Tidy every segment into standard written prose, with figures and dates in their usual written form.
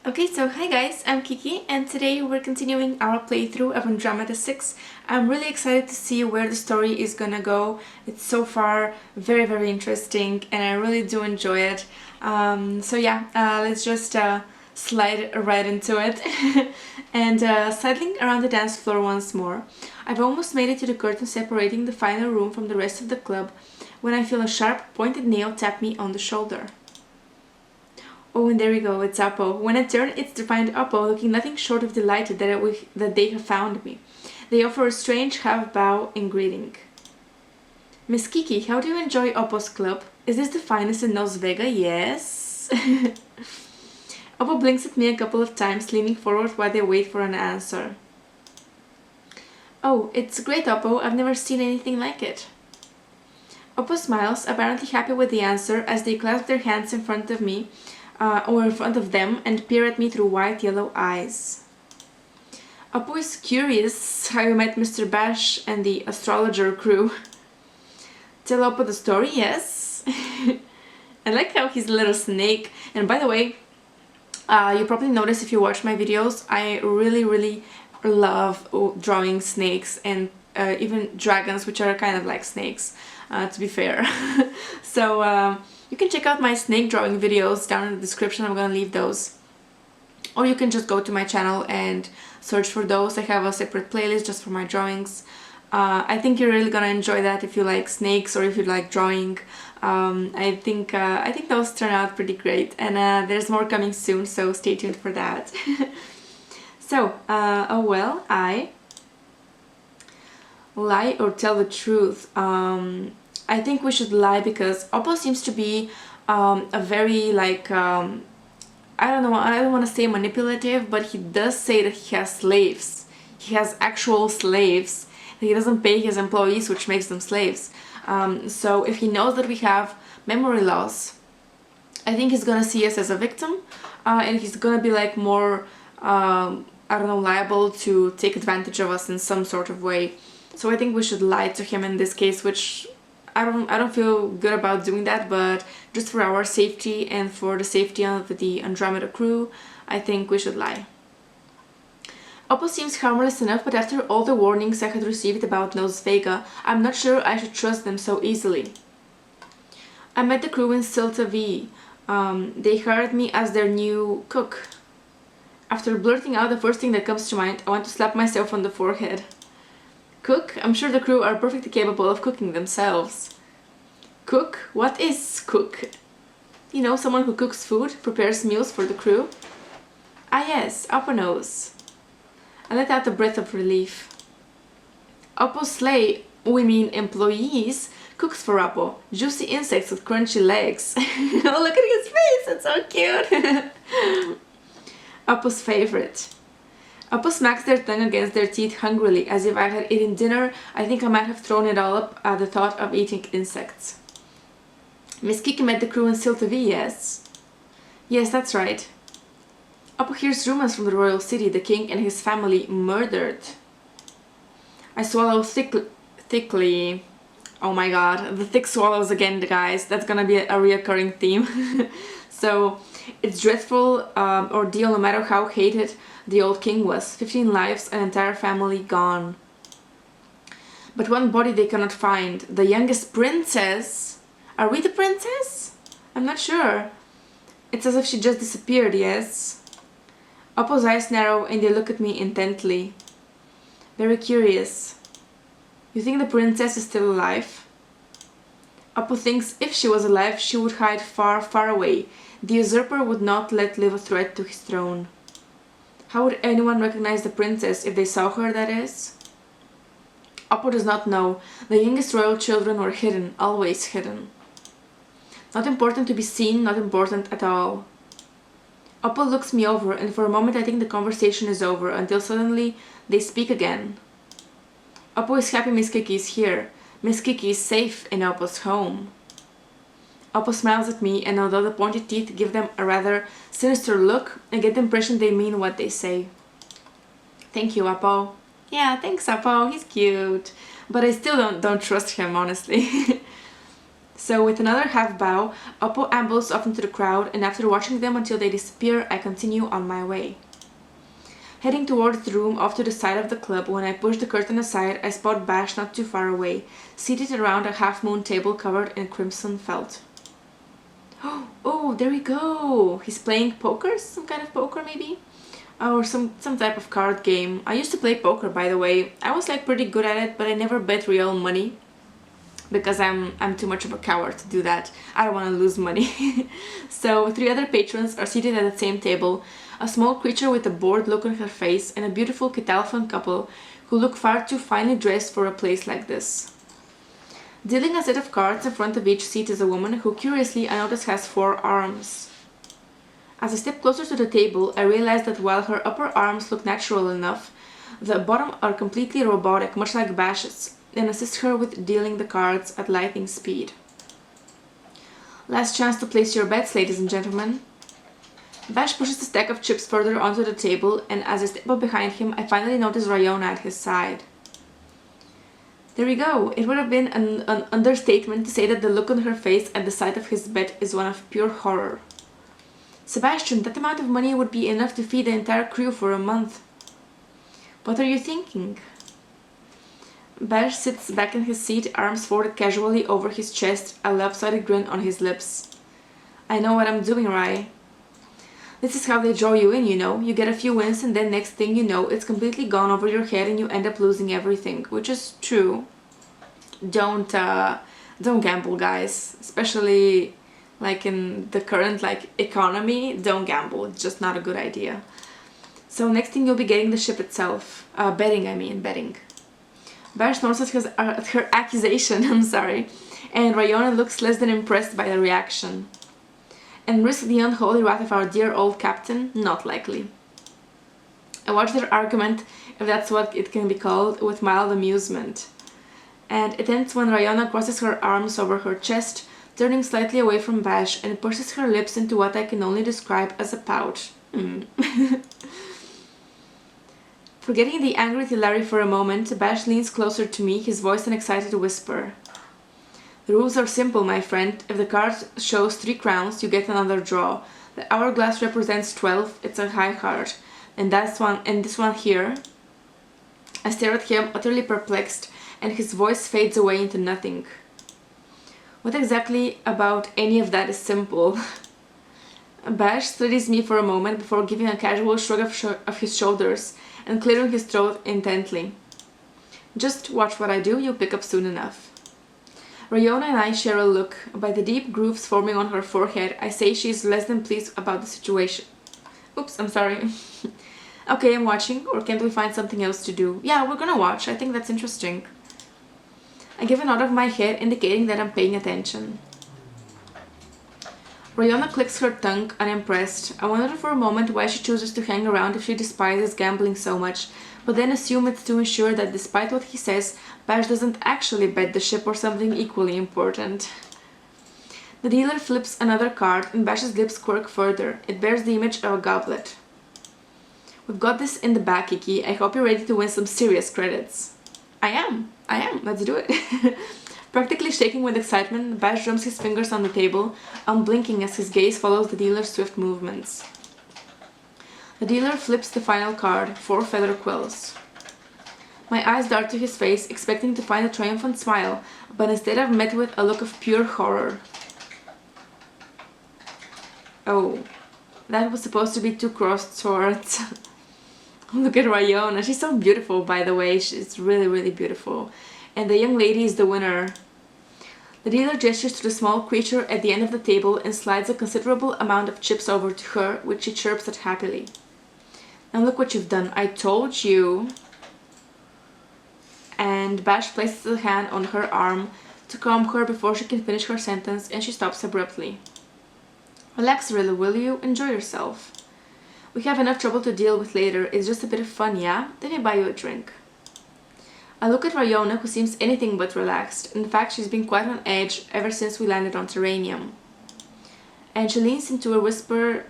Okay, so hi guys, I'm Kiki and today we're continuing our playthrough of Andromeda 6. I'm really excited to see where the story is gonna go. It's so far very interesting and I really do enjoy it. Let's just slide right into it. And sidling around the dance floor once more. I've almost made it to the curtain separating the final room from the rest of the club when I feel a sharp pointed nail tap me on the shoulder. Oh, and there we go, it's Oppo. When I turn, it's to find Oppo looking nothing short of delighted that they have found me. They offer a strange half-bow in greeting. Miss Kiki, how do you enjoy Oppo's club? Is this the finest in Las Vegas? Yes. Oppo blinks at me a couple of times, leaning forward while they wait for an answer. Oh, it's great, Oppo. I've never seen anything like it. Oppo smiles, apparently happy with the answer, as they clasp their hands in front of me, or in front of them, and peer at me through white-yellow eyes. Oppo is curious how you met Mr. Bash and the astrologer crew. Tell Oppo the story, yes? I like how he's a little snake. And by the way, you probably noticed if you watch my videos, I really love drawing snakes and even dragons, which are kind of like snakes, to be fair. So you can check out my snake drawing videos down in the description. I'm gonna leave those. Or you can just go to my channel and search for those. I have a separate playlist just for my drawings. I think you're really gonna enjoy that if you like snakes or if you like drawing. I think those turn out pretty great, and there's more coming soon, so stay tuned for that. So, I lie or tell the truth. I think we should lie because Oppo seems to be a very I don't know, I don't want to say manipulative, but he does say that he has slaves. He has actual slaves. He doesn't pay his employees, which makes them slaves. So if he knows that we have memory loss, I think he's gonna see us as a victim, and he's gonna be like more, I don't know, liable to take advantage of us in some sort of way. So I think we should lie to him in this case, which I don't feel good about doing that, but just for our safety and for the safety of the Andromeda crew, I think we should lie. Oppo seems harmless enough, but after all the warnings I had received about Las Vegas, I'm not sure I should trust them so easily. I met the crew in Silta V. They hired me as their new cook. After blurting out the first thing that comes to mind, I want to slap myself on the forehead. Cook? I'm sure the crew are perfectly capable of cooking themselves. Cook? What is cook? You know, someone who cooks food, prepares meals for the crew? Ah yes, Oppo knows. I let out a breath of relief. Oppo's sleigh, we mean employees, cooks for Oppo. Juicy insects with crunchy legs. Oh, look at his face, it's so cute! Oppo's favorite. Oppo smacks their tongue against their teeth hungrily, as if I had eaten dinner. I think I might have thrown it all up at the thought of eating insects. Miss Kiki met the crew in Silta V, yes? Yes, that's right. Oppo hears rumors from the royal city, the king and his family murdered. I swallow thickly. Oh my god, the thick swallows again, guys. That's gonna be a reoccurring theme. So, it's dreadful ordeal no matter how hated the old king was. 15 lives, an entire family gone. But one body they cannot find. The youngest princess. Are we the princess? I'm not sure. It's as if she just disappeared, yes? Oppo's eyes narrow and they look at me intently. Very curious. You think the princess is still alive? Oppo thinks if she was alive, she would hide far away. The usurper would not let live a threat to his throne. How would anyone recognize the princess if they saw her, that is? Oppo does not know. The youngest royal children were hidden, always hidden. Not important to be seen, not important at all. Oppo looks me over, and for a moment I think the conversation is over, until suddenly they speak again. Oppo is happy Miss Kiki is here. Miss Kiki is safe in Oppo's home. Oppo smiles at me, and although the pointed teeth give them a rather sinister look, I get the impression they mean what they say. Thank you, Oppo. Yeah, thanks, Oppo. He's cute. But I still don't trust him, honestly. So with another half bow, Oppo ambles off into the crowd, and after watching them until they disappear, I continue on my way. Heading towards the room off to the side of the club, when I push the curtain aside, I spot Bash not too far away, seated around a half-moon table covered in crimson felt. Oh, there we go! He's playing poker? Some kind of poker, maybe? Or some type of card game. I used to play poker, by the way. I was like pretty good at it, but I never bet real money. Because I'm too much of a coward to do that. I don't want to lose money. So 3 other patrons are seated at the same table. A small creature with a bored look on her face and a beautiful Catalfan couple who look far too finely dressed for a place like this. Dealing a set of cards in front of each seat is a woman who, curiously, I notice has 4 arms. As I step closer to the table, I realize that while her upper arms look natural enough, the bottom are completely robotic, much like Bash's, and assist her with dealing the cards at lightning speed. Last chance to place your bets, ladies and gentlemen. Bash pushes the stack of chips further onto the table, and as I step up behind him, I finally notice Rayona at his side. There we go. It would have been an understatement to say that the look on her face at the sight of his bet is one of pure horror. Sebastian, that amount of money would be enough to feed the entire crew for a month. What are you thinking? Bash sits back in his seat, arms folded casually over his chest, a lopsided grin on his lips. I know what I'm doing, Rai. This is how they draw you in, you know. You get a few wins and then next thing you know, it's completely gone over your head and you end up losing everything, which is true. Don't gamble, guys. Especially like in the current economy, don't gamble. It's just not a good idea. So next thing you'll be getting the ship itself. Betting. Bash snorts at her accusation, I'm sorry, and Rayona looks less than impressed by the reaction. And risk the unholy wrath of our dear old captain? Not likely. I watch their argument, if that's what it can be called, with mild amusement. And it ends when Rayona crosses her arms over her chest, turning slightly away from Bash, and pushes her lips into what I can only describe as a pout. Forgetting the angry Tilari for a moment, Bash leans closer to me, his voice an excited whisper. The rules are simple, my friend. If the card shows 3 crowns, you get another draw. The hourglass represents 12, it's a high card. And this one here. I stare at him, utterly perplexed, and his voice fades away into nothing. What exactly about any of that is simple? Bash studies me for a moment before giving a casual shrug of his shoulders and clearing his throat intently. Just watch what I do, you'll pick up soon enough. Rayona and I share a look. By the deep grooves forming on her forehead, I say she is less than pleased about the situation. Oops, I'm sorry. Okay, I'm watching, or can't we find something else to do? Yeah, we're gonna watch, I think that's interesting. I give a nod of my head, indicating that I'm paying attention. Rayona clicks her tongue, unimpressed. I wonder for a moment why she chooses to hang around if she despises gambling so much, but then assume it's to ensure that despite what he says, Bash doesn't actually bet the ship or something equally important. The dealer flips another card and Bash's lips quirk further. It bears the image of a goblet. We've got this in the bag, Xiki. I hope you're ready to win some serious credits. I am. Let's do it. Practically shaking with excitement, Bash drums his fingers on the table, unblinking as his gaze follows the dealer's swift movements. The dealer flips the final card, 4 feather quills. My eyes dart to his face, expecting to find a triumphant smile, but instead I'm met with a look of pure horror. Oh, that was supposed to be 2 crossed swords. Look at Rayona, she's so beautiful, by the way, she's really, really beautiful. And the young lady is the winner. The dealer gestures to the small creature at the end of the table and slides a considerable amount of chips over to her, which she chirps at happily. Now look what you've done, I told you. And Bash places a hand on her arm to calm her before she can finish her sentence, and she stops abruptly. Relax, really, will you? Enjoy yourself. We have enough trouble to deal with later, it's just a bit of fun, yeah? Let me buy you a drink. I look at Rayona, who seems anything but relaxed. In fact, she's been quite on edge ever since we landed on Terranium. And she leans in to whisper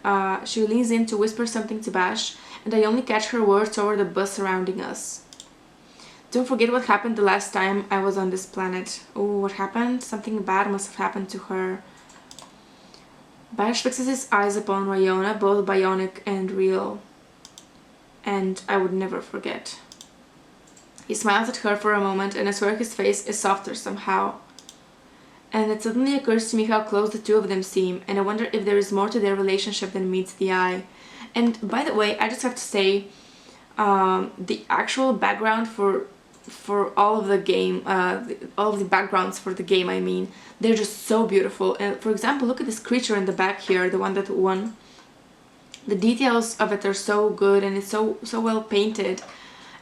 something to Bash, and I only catch her words over the buzz surrounding us. Don't forget what happened the last time I was on this planet. Oh, what happened? Something bad must have happened to her. Bash fixes his eyes upon Ryona, both bionic and real. And I would never forget. He smiles at her for a moment, and I swear his face is softer somehow. And it suddenly occurs to me how close the two of them seem, and I wonder if there is more to their relationship than meets the eye. And by the way, I just have to say, the actual background for all of the game, all of the backgrounds for the game, I mean, they're just so beautiful. And for example, look at this creature in the back here, the one that won. The details of it are so good, and it's so well painted.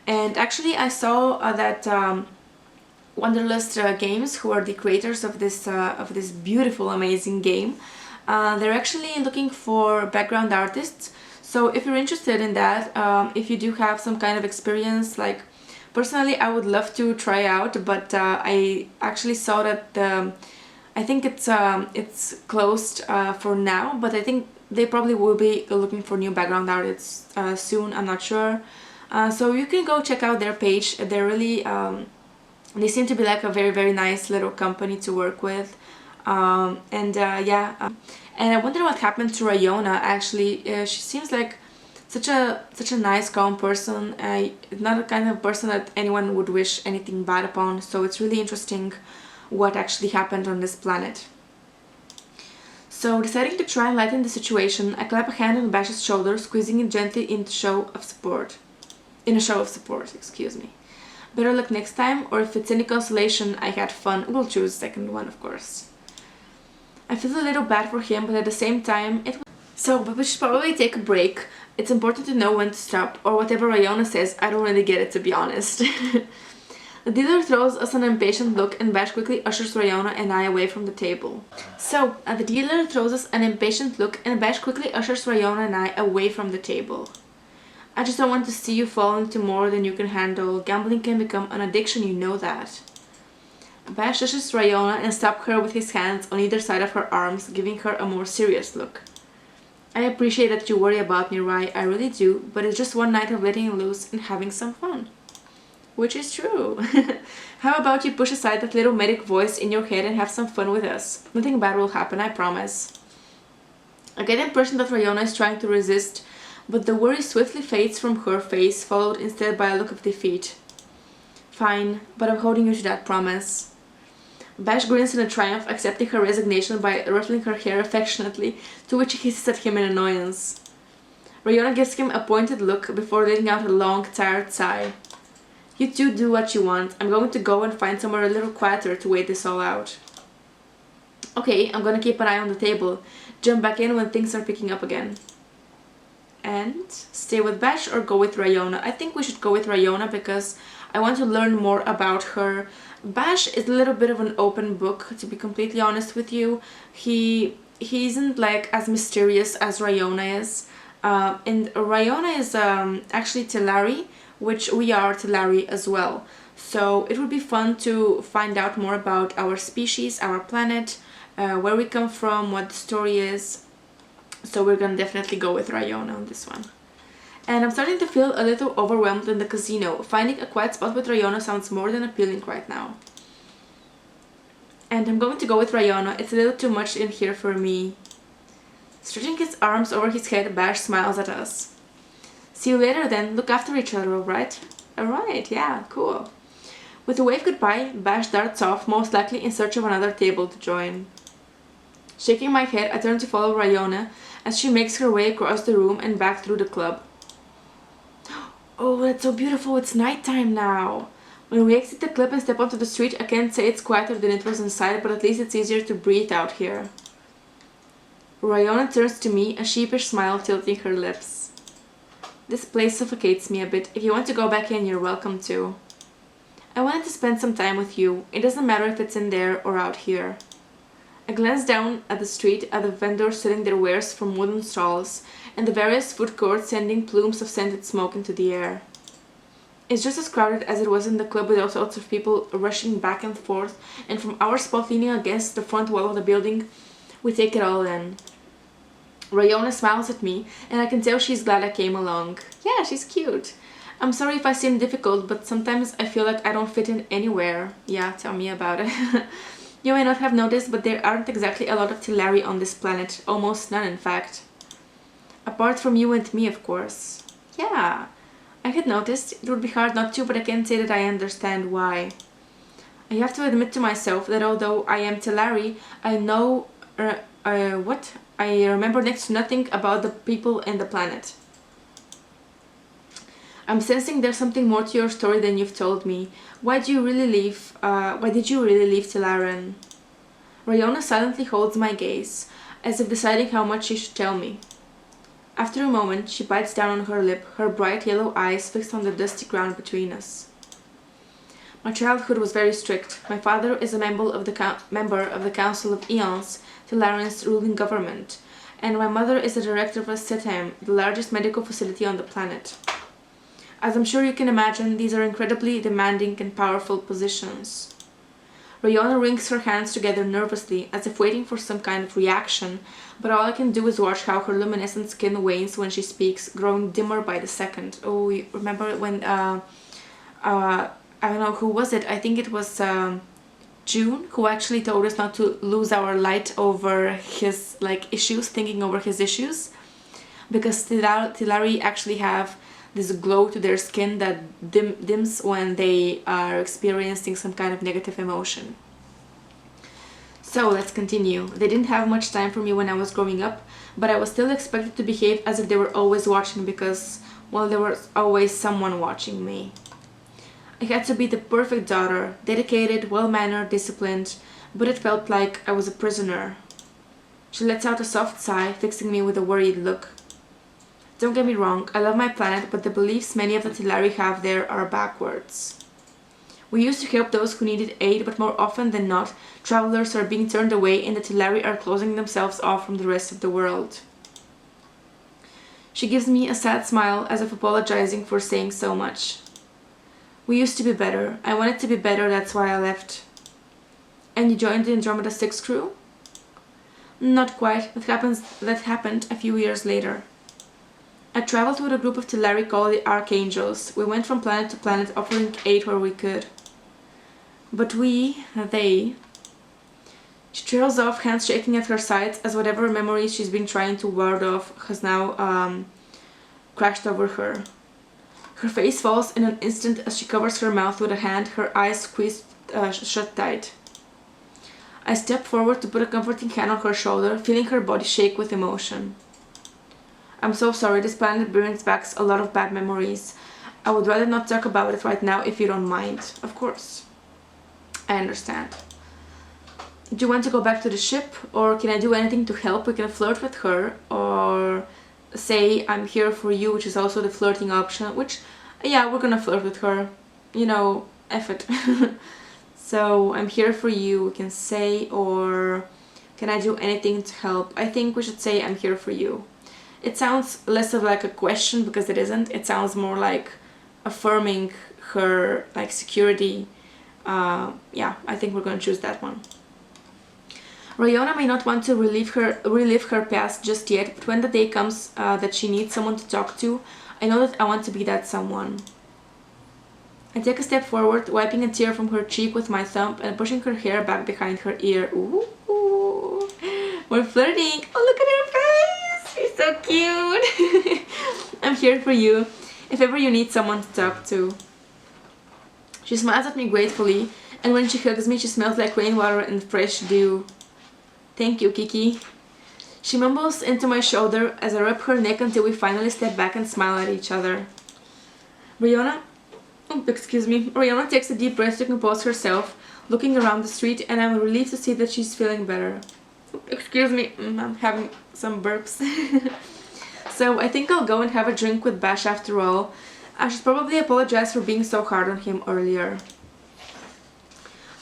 And actually, I saw that Wanderlust Games, who are the creators of this beautiful, amazing game, they're actually looking for background artists. So if you're interested in that, if you do have some kind of experience, like personally, I would love to try out, but I actually saw that I think it's closed for now, but I think they probably will be looking for new background artists soon. I'm not sure. So you can go check out their page. They're really they seem to be like a very nice little company to work with. Yeah, and I wonder what happened to Ryona. Actually, she seems like such a nice, calm person. Not a kind of person that anyone would wish anything bad upon. So it's really interesting what actually happened on this planet. So, deciding to try and lighten the situation, I clap a hand on Bash's shoulder, squeezing it gently in a show of support. Excuse me. Better luck next time, or if it's any consolation, I had fun. We'll choose the second one, of course. I feel a little bad for him, but at the same time, but we should probably take a break. It's important to know when to stop, or whatever Ryona says, I don't really get it, to be honest. The dealer throws us an impatient look, and Bash quickly ushers Ryona and I away from the table. So, the dealer throws us an impatient look, and Bash quickly ushers Ryona and I away from the table. I just don't want to see you fall into more than you can handle. Gambling can become an addiction, you know that. Bash ushers Ryona and stops her with his hands on either side of her arms, giving her a more serious look. I appreciate that you worry about me, Rai, I really do, but it's just one night of letting loose and having some fun. Which is true. How about you push aside that little medic voice in your head and have some fun with us? Nothing bad will happen, I promise. I get the impression that Ryona is trying to resist, but the worry swiftly fades from her face, followed instead by a look of defeat. Fine, but I'm holding you to that promise. Bash grins in a triumph, accepting her resignation by ruffling her hair affectionately, to which he hisses at him in annoyance. Ryona gives him a pointed look before letting out a long, tired sigh. You two do what you want. I'm going to go and find somewhere a little quieter to wait this all out. Okay, I'm gonna keep an eye on the table. Jump back in when things are picking up again. And stay with Bash or go with Ryona? I think we should go with Ryona because I want to learn more about her. Bash is a little bit of an open book, to be completely honest with you. He isn't like as mysterious as Ryona is. And Ryona is actually Telari, which we are Telari as well. So it would be fun to find out more about our species, our planet, where we come from, what the story is. So we're gonna definitely go with Ryona on this one. And I'm starting to feel a little overwhelmed in the casino. Finding a quiet spot with Ryona sounds more than appealing right now. And I'm going to go with Ryona. It's a little too much in here for me. Stretching his arms over his head, Bash smiles at us. See you later then. Look after each other, alright? Alright, yeah, cool. With a wave goodbye, Bash darts off, most likely in search of another table to join. Shaking my head, I turn to follow Ryona as she makes her way across the room and back through the club. Oh, that's so beautiful, it's nighttime now. When we exit the club and step onto the street, I can't say it's quieter than it was inside, but at least it's easier to breathe out here. Ryona turns to me, a sheepish smile tilting her lips. This place suffocates me a bit. If you want to go back in, you're welcome to. I wanted to spend some time with you. It doesn't matter if it's in there or out here. I glance down at the street at the vendors selling their wares from wooden stalls and the various food courts sending plumes of scented smoke into the air. It's just as crowded as it was in the club, with all sorts of people rushing back and forth, and from our spot leaning against the front wall of the building, we take it all in. Ryona smiles at me, and I can tell she's glad I came along. Yeah, she's cute. I'm sorry if I seem difficult, but sometimes I feel like I don't fit in anywhere. Yeah, tell me about it. You may not have noticed, but there aren't exactly a lot of Tilari on this planet. Almost none, in fact. Apart from you and me, of course. Yeah, I had noticed. It would be hard not to, but I can't say that I understand why. I have to admit to myself that although I am Tilari, I know... what? I remember next to nothing about the people and the planet. I'm sensing there's something more to your story than you've told me. Why did you really leave Tilaran? Rayona silently holds my gaze, as if deciding how much she should tell me. After a moment, she bites down on her lip, her bright yellow eyes fixed on the dusty ground between us. My childhood was very strict. My father is a member of the Council of Eons, Tilaran's ruling government, and my mother is the director of a Setem, the largest medical facility on the planet. As I'm sure you can imagine, these are incredibly demanding and powerful positions. Rayona wrings her hands together nervously, as if waiting for some kind of reaction, but all I can do is watch how her luminescent skin wanes when she speaks, growing dimmer by the second. Oh, you remember when, I don't know, who was it? I think it was June, who actually told us not to lose our light over his, issues, thinking over his issues. Because Tilari actually have this glow to their skin that dims when they are experiencing some kind of negative emotion. So let's continue. They didn't have much time for me when I was growing up, but I was still expected to behave as if they were always watching because, well, there was always someone watching me. I had to be the perfect daughter, dedicated, well-mannered, disciplined, but it felt like I was a prisoner. She lets out a soft sigh, fixing me with a worried look. Don't get me wrong, I love my planet, but the beliefs many of the Tilari have there are backwards. We used to help those who needed aid, but more often than not, travelers are being turned away and the Tilari are closing themselves off from the rest of the world. She gives me a sad smile, as if apologizing for saying so much. We used to be better. I wanted to be better, that's why I left. And you joined the Andromeda Six crew? Not quite. That happened a few years later. I traveled with a group of Tilari called the Archangels. We went from planet to planet offering aid where we could. But they... She trails off, hands shaking at her sides as whatever memories she's been trying to ward off has now crashed over her. Her face falls in an instant as she covers her mouth with a hand, her eyes squeezed shut tight. I step forward to put a comforting hand on her shoulder, feeling her body shake with emotion. I'm so sorry, this planet brings back a lot of bad memories. I would rather not talk about it right now if you don't mind. Of course. I understand. Do you want to go back to the ship? Or can I do anything to help? We can flirt with her. Or say I'm here for you, which is also the flirting option. Which, yeah, we're gonna flirt with her. You know, F it. So, I'm here for you, we can say. Or can I do anything to help? I think we should say I'm here for you. It sounds less of like a question because it isn't. It sounds more like affirming her security. Yeah, I think we're gonna choose that one. Rayona may not want to relive her past just yet, but when the day comes that she needs someone to talk to, I know that I want to be that someone. I take a step forward, wiping a tear from her cheek with my thumb and pushing her hair back behind her ear. Ooh, we're flirting. Oh, look at her face! She's so cute. I'm here for you, if ever you need someone to talk to. She smiles at me gratefully, and when she hugs me, she smells like rainwater and fresh dew. Thank you, Kiki. She mumbles into my shoulder as I rub her neck until we finally step back and smile at each other. Rayona takes a deep breath to compose herself, looking around the street, and I'm relieved to see that she's feeling better. Excuse me, I'm having some burps. So I think I'll go and have a drink with Bash after all. I should probably apologize for being so hard on him earlier.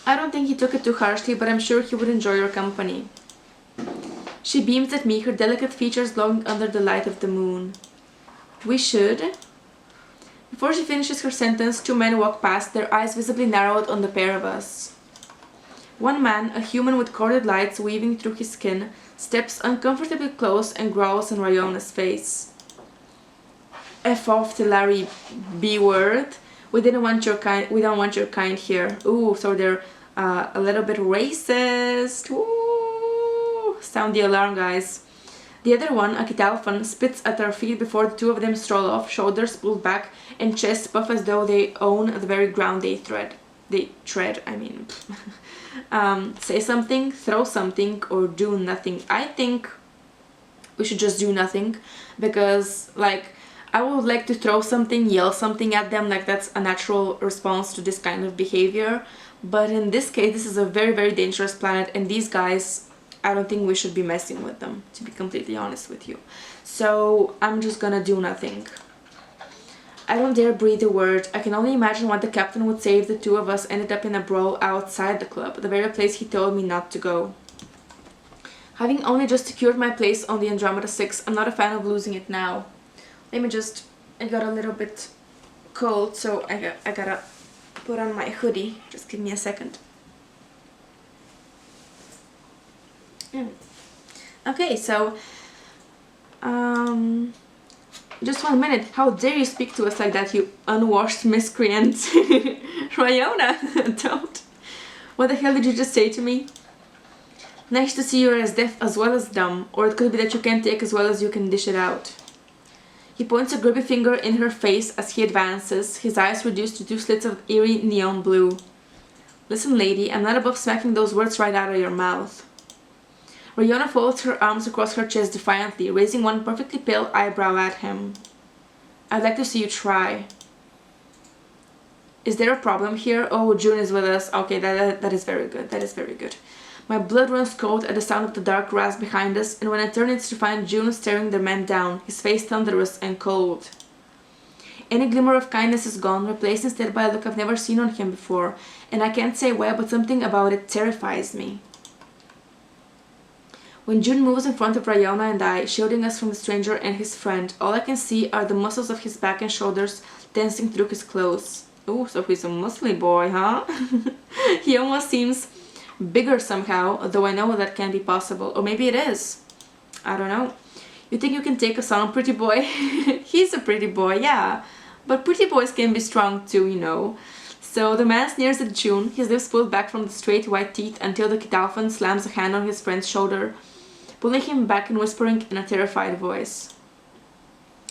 I don't think he took it too harshly, but I'm sure he would enjoy your company. She beams at me, her delicate features glowing under the light of the moon. We should... Before she finishes her sentence, two men walk past, their eyes visibly narrowed on the pair of us. One man, a human with corded lights weaving through his skin, steps uncomfortably close and growls in Rayona's face. F off the Larry B word. We didn't want your kind. We don't want your kind here. Ooh, so they're a little bit racist. Ooh, sound the alarm, guys. The other one, a Kitalfan, spits at our feet before the two of them stroll off, shoulders pulled back and chests puff as though they own the very ground they tread. Say something, throw something, or do nothing. I think we should just do nothing, because like I would like to throw something, yell something at them, like that's a natural response to this kind of behavior. But in this case, this is a very, very dangerous planet, and these guys, I don't think we should be messing with them, to be completely honest with you. So I'm just gonna do nothing. I don't dare breathe a word. I can only imagine what the captain would say if the two of us ended up in a brawl outside the club, the very place he told me not to go. Having only just secured my place on the Andromeda Six, I'm not a fan of losing it now. Let me just... I got a little bit cold, so I gotta put on my hoodie. Just give me a second. Okay, so... just 1 minute. How dare you speak to us like that, you unwashed miscreant. Ryona, don't. What the hell did you just say to me? Nice to see you're as deaf as well as dumb, or it could be that you can take as well as you can dish it out. He points a grubby finger in her face as he advances, his eyes reduced to two slits of eerie neon blue. Listen, lady, I'm not above smacking those words right out of your mouth. Ryona folds her arms across her chest defiantly, raising one perfectly pale eyebrow at him. I'd like to see you try. Is there a problem here? Oh, June is with us. Okay, that is very good. That is very good. My blood runs cold at the sound of the dark grass behind us, and when I turn it's to find June staring the man down, his face thunderous and cold. Any glimmer of kindness is gone, replaced instead by a look I've never seen on him before, and I can't say why, but something about it terrifies me. When June moves in front of Ryona and I, shielding us from the stranger and his friend, all I can see are the muscles of his back and shoulders dancing through his clothes. Ooh, so he's a muscly boy, huh? He almost seems bigger somehow, though I know that can't be possible. Or maybe it is. I don't know. You think you can take us on, pretty boy? He's a pretty boy, yeah. But pretty boys can be strong too, you know. So the man sneers at June, his lips pulled back from the straight white teeth until the Kitalfan slams a hand on his friend's shoulder, pulling him back and whispering in a terrified voice.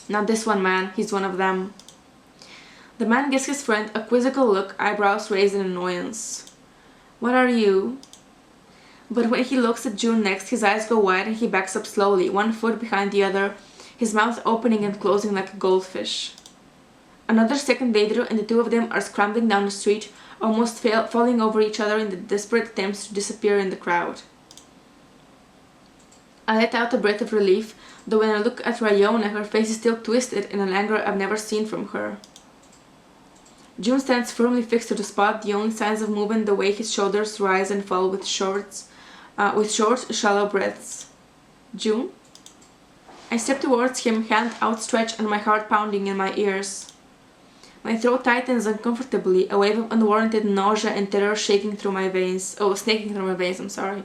Not this one, man. He's one of them. The man gives his friend a quizzical look, eyebrows raised in annoyance. What are you? But when he looks at June next, his eyes go wide and he backs up slowly, one foot behind the other, his mouth opening and closing like a goldfish. Another second later, and the two of them are scrambling down the street, almost falling over each other in the desperate attempts to disappear in the crowd. I let out a breath of relief, though when I look at Ryona, her face is still twisted in an anger I've never seen from her. June stands firmly fixed to the spot, the only signs of movement the way his shoulders rise and fall with short, shallow breaths. June? I step towards him, hand outstretched and my heart pounding in my ears. My throat tightens uncomfortably, a wave of unwarranted nausea and terror shaking through my veins. Oh, snaking through my veins, I'm sorry.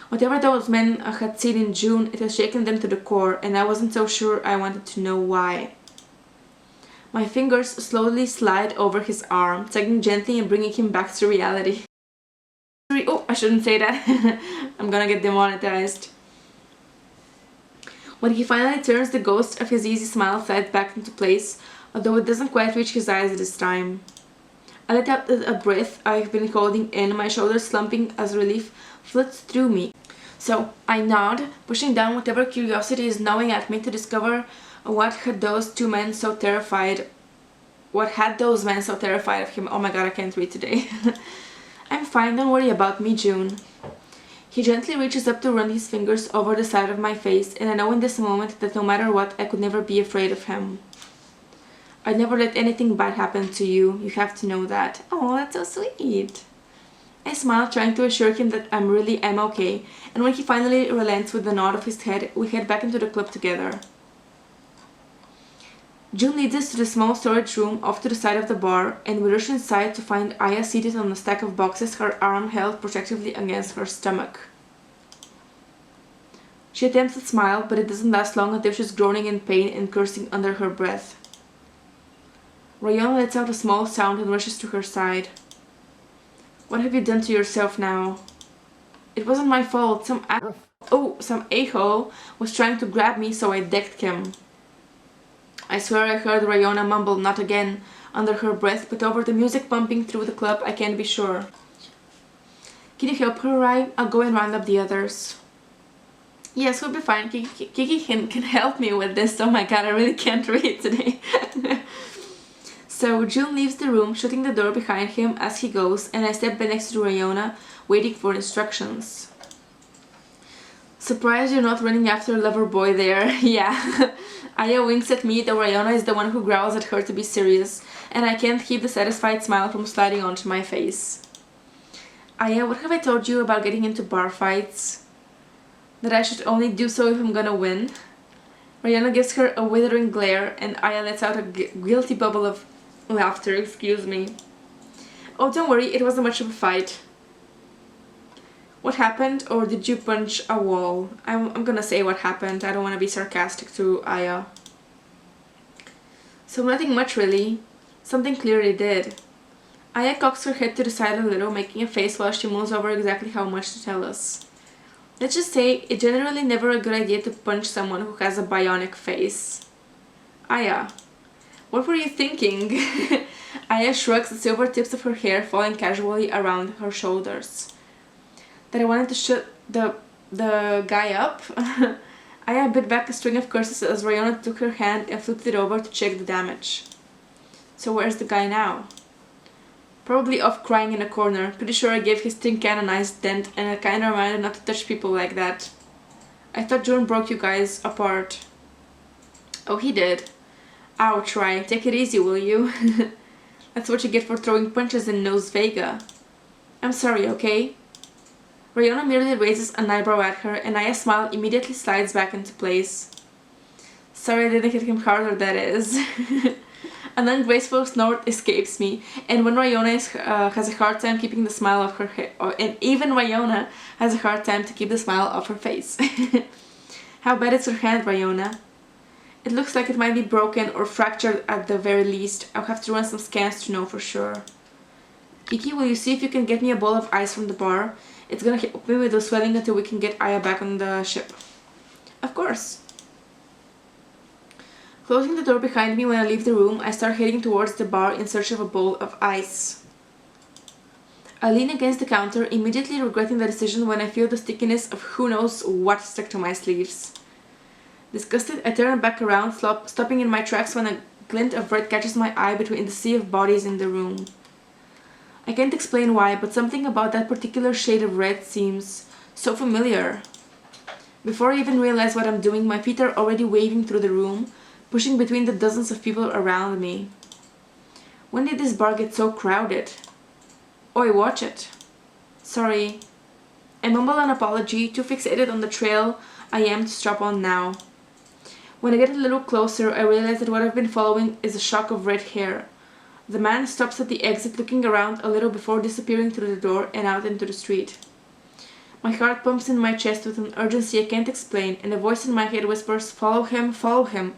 Whatever those men had seen in June, it had shaken them to the core, and I wasn't so sure I wanted to know why. My fingers slowly slide over his arm, tugging gently and bringing him back to reality. Oh, I shouldn't say that. I'm gonna get demonetized. When he finally turns, the ghost of his easy smile slides back into place, although it doesn't quite reach his eyes this time. I let out a breath I've been holding in, my shoulders slumping as relief flits through me. So I nod, pushing down whatever curiosity is gnawing at me to discover what had those men so terrified of him. Oh my god, I can't read today. I'm fine, don't worry about me, June. He gently reaches up to run his fingers over the side of my face, and I know in this moment that no matter what, I could never be afraid of him. I'd never let anything bad happen to you. You have to know that. Oh, that's so sweet. I smile, trying to assure him that I'm okay, and when he finally relents with a nod of his head, we head back into the club together. June leads us to the small storage room off to the side of the bar, and we rush inside to find Aya seated on a stack of boxes, her arm held protectively against her stomach. She attempts to smile, but it doesn't last long until she's groaning in pain and cursing under her breath. Rayona lets out a small sound and rushes to her side. What have you done to yourself now? It wasn't my fault. Some a-hole was trying to grab me, so I decked him. I swear I heard Rayona mumble, "Not again," under her breath, but over the music pumping through the club, I can't be sure. Can you help her, Rai? I'll go and round up the others. Yes, we'll be fine. Kiki can help me with this. Oh my god, I really can't read today. So June leaves the room, shutting the door behind him as he goes, and I step back next to Rayona, waiting for instructions. Surprised you're not running after a lover boy there. Yeah. Aya winks at me, though Rayona is the one who growls at her to be serious, and I can't keep the satisfied smile from sliding onto my face. Aya, what have I told you about getting into bar fights? That I should only do so if I'm gonna win? Rayona gives her a withering glare, and Aya lets out a guilty bubble of laughter, excuse me. Oh, don't worry, it wasn't much of a fight. What happened, or did you punch a wall? I'm gonna say what happened. I don't want to be sarcastic to Aya. So nothing much really. Something clearly did. Aya cocks her head to the side a little, making a face while she mulls over exactly how much to tell us. Let's just say, it's generally never a good idea to punch someone who has a bionic face. Aya, what were you thinking? Aya shrugs, the silver tips of her hair falling casually around her shoulders. That I wanted to shut the guy up? Aya bit back a string of curses as Rayona took her hand and flipped it over to check the damage. So where's the guy now? Probably off crying in a corner. Pretty sure I gave his tin can a nice dent, and a kind reminder not to touch people like that. I thought Jordan broke you guys apart. Oh, he did. Ouch, Rai. Take it easy, will you? That's what you get for throwing punches in Nose Vega. I'm sorry, okay? Rayona merely raises an eyebrow at her, and Aya's smile immediately slides back into place. Sorry I didn't hit him harder, that is. An ungraceful snort escapes me, and when Rayona has a hard time keeping the smile off her head, and even Rayona has a hard time to keep the smile off her face. How bad is her hand, Rayona? It looks like it might be broken or fractured at the very least. I'll have to run some scans to know for sure. Kiki, will you see if you can get me a bowl of ice from the bar? It's gonna help me with the swelling until we can get Aya back on the ship. Of course. Closing the door behind me when I leave the room, I start heading towards the bar in search of a bowl of ice. I lean against the counter, immediately regretting the decision when I feel the stickiness of who knows what stuck to my sleeves. Disgusted, I turn back around, stopping in my tracks when a glint of red catches my eye between the sea of bodies in the room. I can't explain why, but something about that particular shade of red seems so familiar. Before I even realize what I'm doing, my feet are already waving through the room, pushing between the dozens of people around me. When did this bar get so crowded? Oi, watch it. Sorry. I mumble an apology, too fixated on the trail I am to strap on now. When I get a little closer, I realize that what I've been following is a shock of red hair. The man stops at the exit, looking around a little before disappearing through the door and out into the street. My heart pumps in my chest with an urgency I can't explain, and a voice in my head whispers, follow him,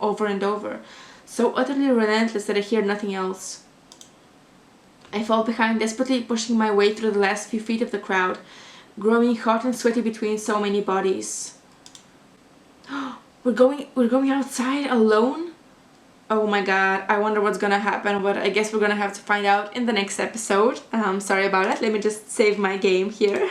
over and over, so utterly relentless that I hear nothing else. I fall behind, desperately pushing my way through the last few feet of the crowd, growing hot and sweaty between so many bodies. We're going outside alone? Oh my god, I wonder what's gonna happen, but I guess we're gonna have to find out in the next episode. Sorry about that, let me just save my game here.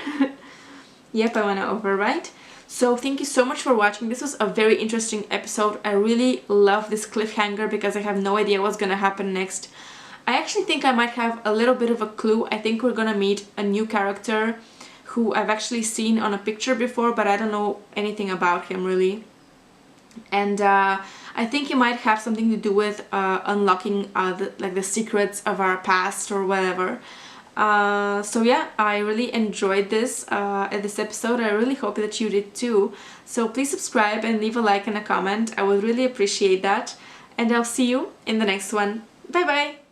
Yep, I wanna overwrite. So thank you so much for watching. This was a very interesting episode. I really love this cliffhanger because I have no idea what's gonna happen next. I actually think I might have a little bit of a clue. I think we're gonna meet a new character who I've actually seen on a picture before, but I don't know anything about him really. And I think it might have something to do with unlocking the secrets of our past or whatever. So yeah, I really enjoyed this episode. I really hope that you did too. So please subscribe and leave a like and a comment. I would really appreciate that. And I'll see you in the next one. Bye bye!